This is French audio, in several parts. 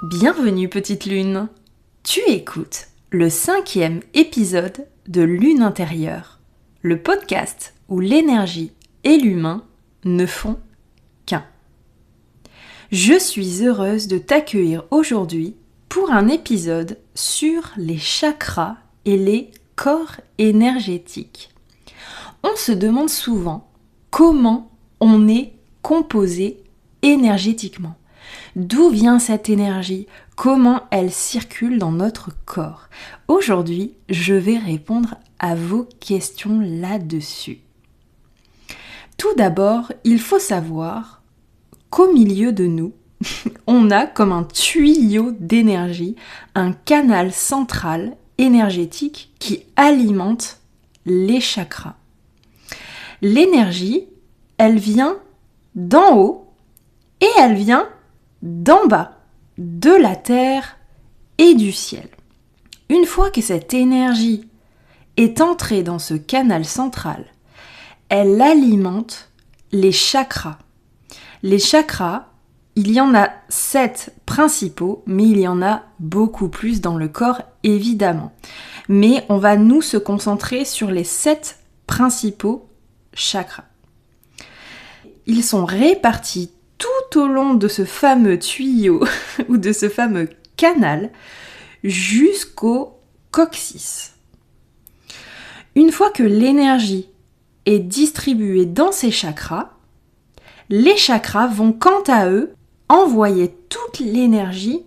Bienvenue petite lune. Tu écoutes le 5e épisode de Lune intérieure, le podcast où l'énergie et l'humain ne font qu'un. Je suis heureuse de t'accueillir aujourd'hui pour un épisode sur les chakras et les corps énergétiques. On se demande souvent comment on est composé énergétiquement. D'où vient cette énergie? Comment elle circule dans notre corps? Aujourd'hui, je vais répondre à vos questions là-dessus. Tout d'abord, il faut savoir qu'au milieu de nous, on a comme un tuyau d'énergie, un canal central énergétique qui alimente les chakras. L'énergie, elle vient d'en haut et elle vient d'en bas, de la terre et du ciel. Une fois que cette énergie est entrée dans ce canal central, elle alimente les chakras. Les chakras, il y en a 7 principaux, mais il y en a beaucoup plus dans le corps, évidemment. Mais on va nous se concentrer sur les 7 principaux chakras. Ils sont répartis tout au long de ce fameux tuyau ou de ce fameux canal jusqu'au coccyx. Une fois que l'énergie est distribuée dans ces chakras, les chakras vont quant à eux envoyer toute l'énergie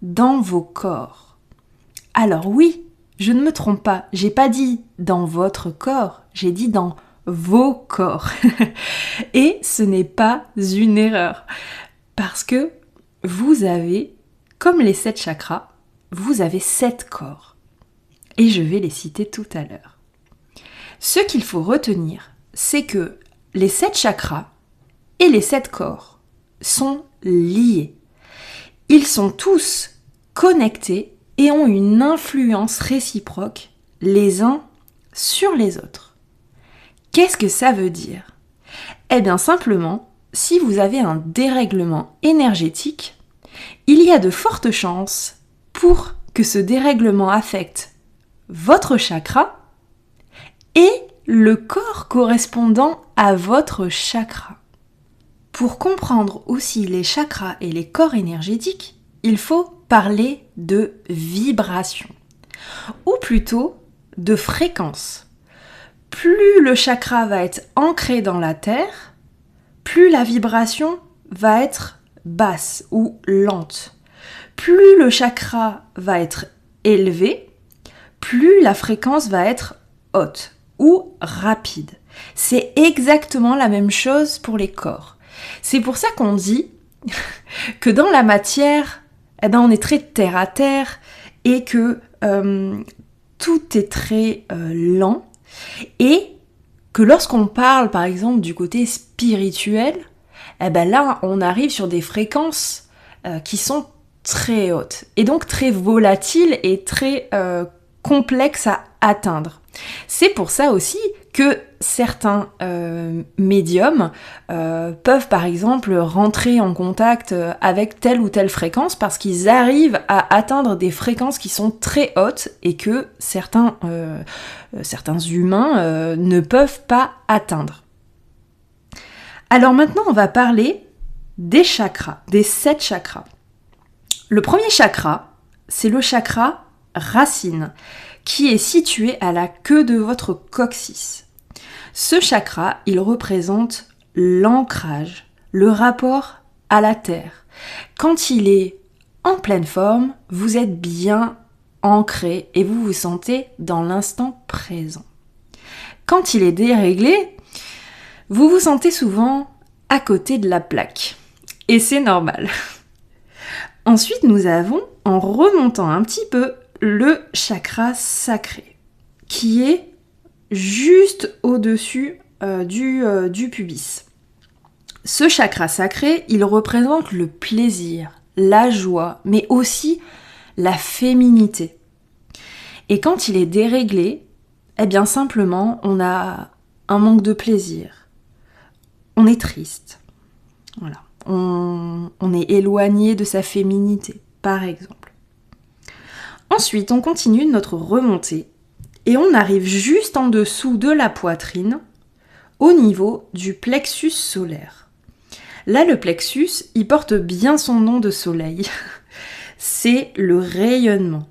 dans vos corps. Alors oui, je ne me trompe pas, j'ai pas dit dans votre corps, j'ai dit dans vos corps. Et ce n'est pas une erreur. Parce que vous avez, comme les 7 chakras, vous avez 7 corps. Et je vais les citer tout à l'heure. Ce qu'il faut retenir, c'est que les 7 chakras et les 7 corps sont liés. Ils sont tous connectés et ont une influence réciproque les uns sur les autres. Qu'est-ce que ça veut dire? Eh bien simplement, si vous avez un dérèglement énergétique, il y a de fortes chances pour que ce dérèglement affecte votre chakra et le corps correspondant à votre chakra. Pour comprendre aussi les chakras et les corps énergétiques, il faut parler de vibration, ou plutôt de fréquence. Plus le chakra va être ancré dans la terre, plus la vibration va être basse ou lente. Plus le chakra va être élevé, plus la fréquence va être haute ou rapide. C'est exactement la même chose pour les corps. C'est pour ça qu'on dit que dans la matière, on est très terre à terre et que tout est très lent. Et que lorsqu'on parle par exemple du côté spirituel, là on arrive sur des fréquences qui sont très hautes et donc très volatiles et très complexes à atteindre. C'est pour ça aussi que certains médiums peuvent par exemple rentrer en contact avec telle ou telle fréquence parce qu'ils arrivent à atteindre des fréquences qui sont très hautes et que certains humains ne peuvent pas atteindre. Alors maintenant on va parler des chakras, des 7 chakras. Le premier chakra, c'est le chakra racine, qui est situé à la queue de votre coccyx. Ce chakra, il représente l'ancrage, le rapport à la terre. Quand il est en pleine forme, vous êtes bien ancré et vous vous sentez dans l'instant présent. Quand il est déréglé, vous vous sentez souvent à côté de la plaque. Et c'est normal. Ensuite, nous avons, en remontant un petit peu, le chakra sacré, qui est juste au-dessus du pubis. Ce chakra sacré, il représente le plaisir, la joie, mais aussi la féminité. Et quand il est déréglé, simplement, on a un manque de plaisir. On est triste. Voilà. on est éloigné de sa féminité, par exemple. Ensuite, on continue notre remontée et on arrive juste en dessous de la poitrine, au niveau du plexus solaire. Là, le plexus, il porte bien son nom de soleil. C'est le rayonnement,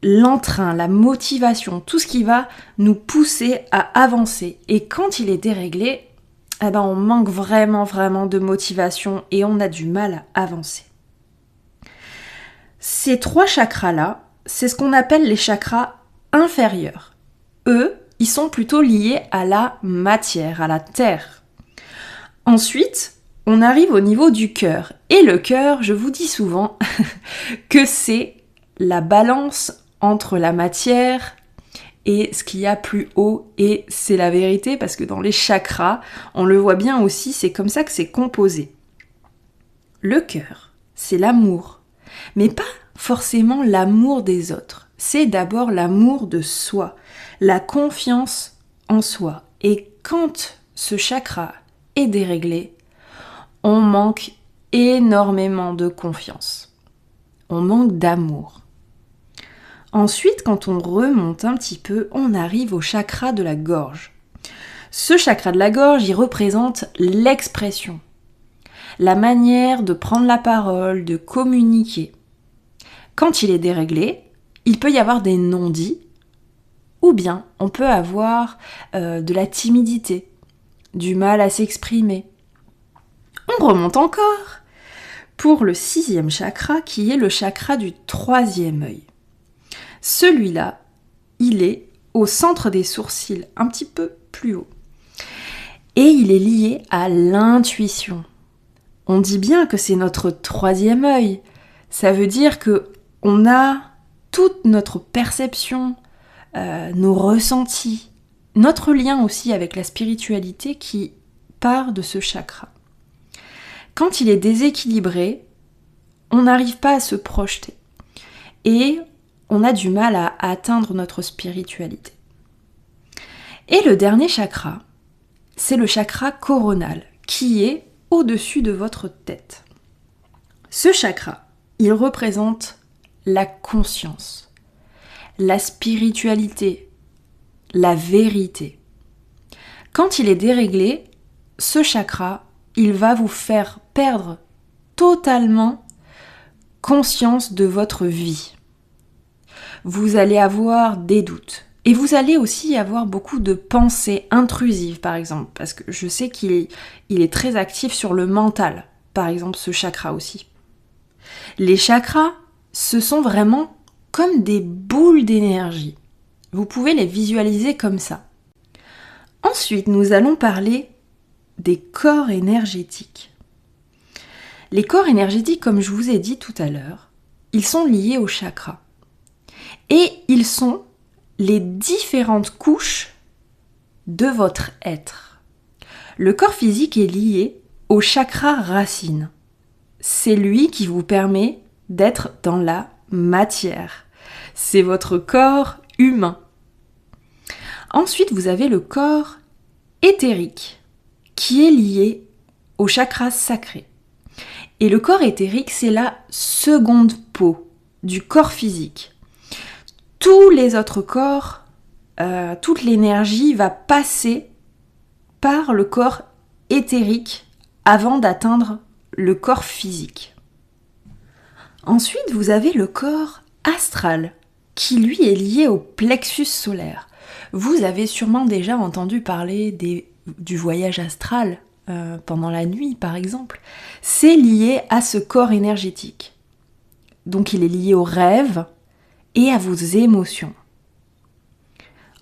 l'entrain, la motivation, tout ce qui va nous pousser à avancer. Et quand il est déréglé, on manque vraiment de motivation et on a du mal à avancer. Ces 3 chakras-là, c'est ce qu'on appelle les chakras inférieurs. Eux, ils sont plutôt liés à la matière, à la terre. Ensuite, on arrive au niveau du cœur. Et le cœur, je vous dis souvent que c'est la balance entre la matière et ce qu'il y a plus haut. Et c'est la vérité parce que dans les chakras, on le voit bien aussi, c'est comme ça que c'est composé. Le cœur, c'est l'amour. Mais pas forcément l'amour des autres. C'est d'abord l'amour de soi, la confiance en soi. Et quand ce chakra est déréglé, on manque énormément de confiance. On manque d'amour. Ensuite, quand on remonte un petit peu, on arrive au chakra de la gorge. Ce chakra de la gorge, il représente l'expression, la manière de prendre la parole, de communiquer. Quand il est déréglé, il peut y avoir des non-dits, ou bien on peut avoir de la timidité, du mal à s'exprimer. On remonte encore pour le 6e chakra qui est le chakra du 3e œil. Celui-là, il est au centre des sourcils, un petit peu plus haut. Et il est lié à l'intuition. On dit bien que c'est notre 3e œil. Ça veut dire que on a toute notre perception, nos ressentis, notre lien aussi avec la spiritualité qui part de ce chakra. Quand il est déséquilibré, on n'arrive pas à se projeter et on a du mal à atteindre notre spiritualité. Et le dernier chakra, c'est le chakra coronal qui est au-dessus de votre tête. Ce chakra, il représente la conscience, la spiritualité, la vérité. Quand il est déréglé, ce chakra, il va vous faire perdre totalement conscience de votre vie. Vous allez avoir des doutes. Et vous allez aussi avoir beaucoup de pensées intrusives, par exemple, parce que je sais qu'il est très actif sur le mental, par exemple, ce chakra aussi. Les chakras, ce sont vraiment comme des boules d'énergie. Vous pouvez les visualiser comme ça. Ensuite, nous allons parler des corps énergétiques. Les corps énergétiques, comme je vous ai dit tout à l'heure, ils sont liés aux chakras. Et ils sont les différentes couches de votre être. Le corps physique est lié au chakra racine. C'est lui qui vous permet d'être dans la matière. C'est votre corps humain. Ensuite, vous avez le corps éthérique qui est lié au chakra sacré. Et le corps éthérique, c'est la seconde peau du corps physique. Tous les autres corps, toute l'énergie va passer par le corps éthérique avant d'atteindre le corps physique. Ensuite, vous avez le corps astral, qui lui est lié au plexus solaire. Vous avez sûrement déjà entendu parler du voyage astral pendant la nuit, par exemple. C'est lié à ce corps énergétique. Donc il est lié aux rêves et à vos émotions.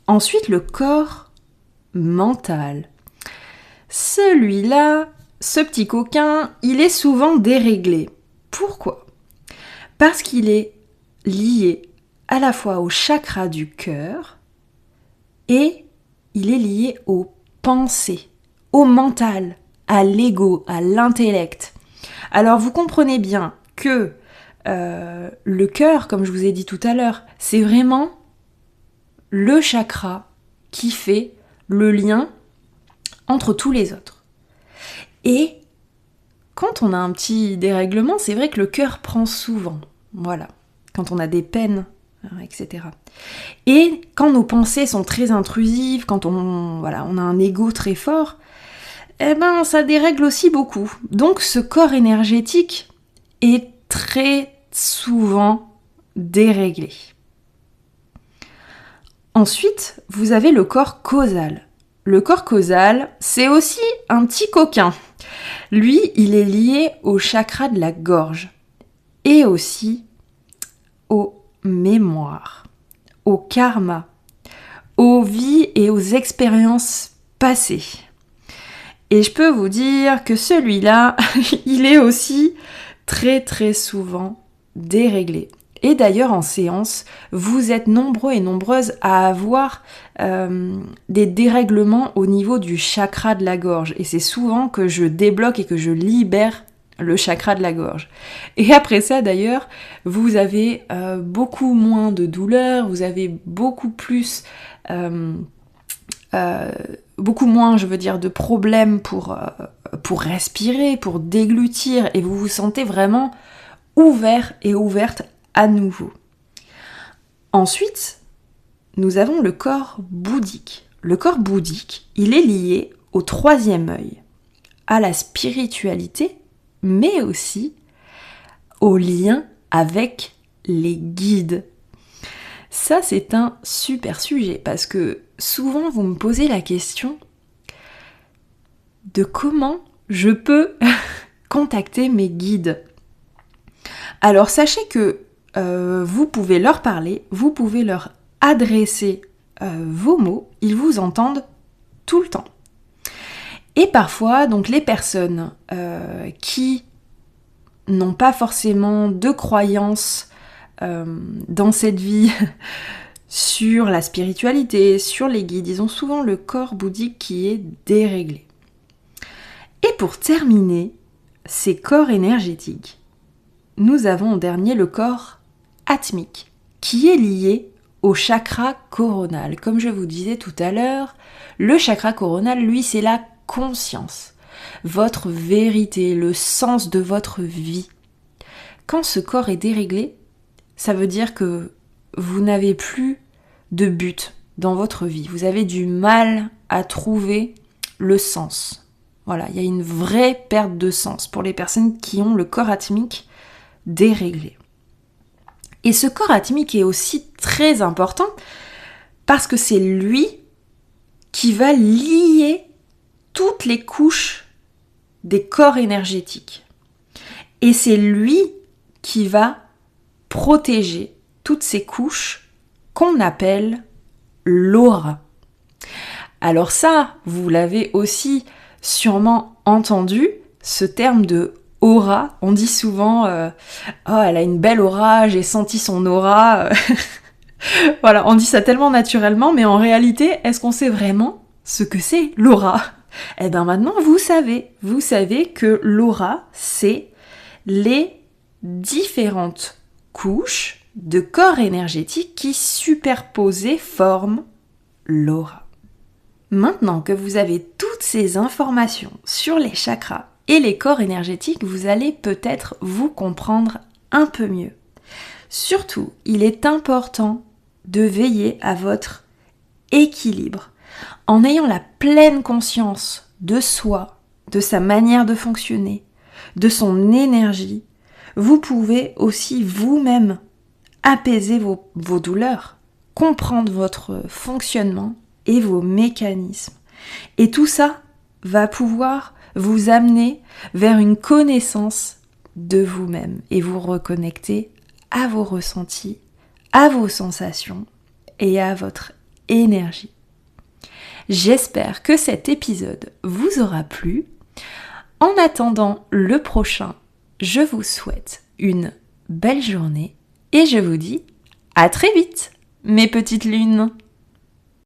Ensuite, le corps mental. Celui-là, ce petit coquin, il est souvent déréglé. Pourquoi ? Parce qu'il est lié à la fois au chakra du cœur et il est lié aux pensées, au mental, à l'ego, à l'intellect. Alors vous comprenez bien que le cœur, comme je vous ai dit tout à l'heure, c'est vraiment le chakra qui fait le lien entre tous les autres. Et quand on a un petit dérèglement, c'est vrai que le cœur prend souvent. Voilà. Quand on a des peines, etc. Et quand nos pensées sont très intrusives, quand on a un ego très fort, ça dérègle aussi beaucoup. Donc ce corps énergétique est très souvent déréglé. Ensuite, vous avez le corps causal. Le corps causal, c'est aussi un petit coquin. Lui, il est lié au chakra de la gorge et aussi aux mémoires, au karma, aux vies et aux expériences passées. Et je peux vous dire que celui-là, il est aussi très très souvent déréglé. Et d'ailleurs en séance, vous êtes nombreux et nombreuses à avoir des dérèglements au niveau du chakra de la gorge. Et c'est souvent que je débloque et que je libère le chakra de la gorge. Et après ça d'ailleurs, vous avez beaucoup moins de douleur, vous avez beaucoup plus... beaucoup moins, de problèmes pour respirer, pour déglutir, et vous vous sentez vraiment ouvert et ouverte à nouveau. Ensuite, nous avons le corps bouddhique. Le corps bouddhique, il est lié au troisième œil, à la spiritualité, mais aussi au lien avec les guides. Ça, c'est un super sujet parce que souvent, vous me posez la question de comment je peux contacter mes guides. Alors, sachez que vous pouvez leur parler, vous pouvez leur adresser vos mots, ils vous entendent tout le temps. Et parfois, donc les personnes qui n'ont pas forcément de croyances dans cette vie sur la spiritualité, sur les guides, ils ont souvent le corps bouddhique qui est déréglé. Et pour terminer ces corps énergétiques, nous avons en dernier le corps atmique, qui est lié au chakra coronal. Comme je vous disais tout à l'heure, le chakra coronal, lui, c'est la conscience, votre vérité, le sens de votre vie. Quand ce corps est déréglé, ça veut dire que vous n'avez plus de but dans votre vie. Vous avez du mal à trouver le sens. Voilà, il y a une vraie perte de sens pour les personnes qui ont le corps atmique déréglé. Et ce corps atmique est aussi très important parce que c'est lui qui va lier toutes les couches des corps énergétiques. Et c'est lui qui va protéger toutes ces couches qu'on appelle l'aura. Alors ça, vous l'avez aussi sûrement entendu, ce terme de aura. On dit souvent oh, elle a une belle aura, j'ai senti son aura. Voilà, on dit ça tellement naturellement, mais en réalité, est-ce qu'on sait vraiment ce que c'est l'aura ? Eh bien maintenant, vous savez que l'aura, c'est les différentes couches de corps énergétiques qui superposées forment l'aura. Maintenant que vous avez toutes ces informations sur les chakras et les corps énergétiques, vous allez peut-être vous comprendre un peu mieux. Surtout, il est important de veiller à votre équilibre en ayant la pleine conscience de soi, de sa manière de fonctionner, de son énergie. Vous pouvez aussi vous-même apaiser vos douleurs, comprendre votre fonctionnement et vos mécanismes. Et tout ça va pouvoir vous amener vers une connaissance de vous-même et vous reconnecter à vos ressentis, à vos sensations et à votre énergie. J'espère que cet épisode vous aura plu. En attendant le prochain, je vous souhaite une belle journée et je vous dis à très vite, mes petites lunes.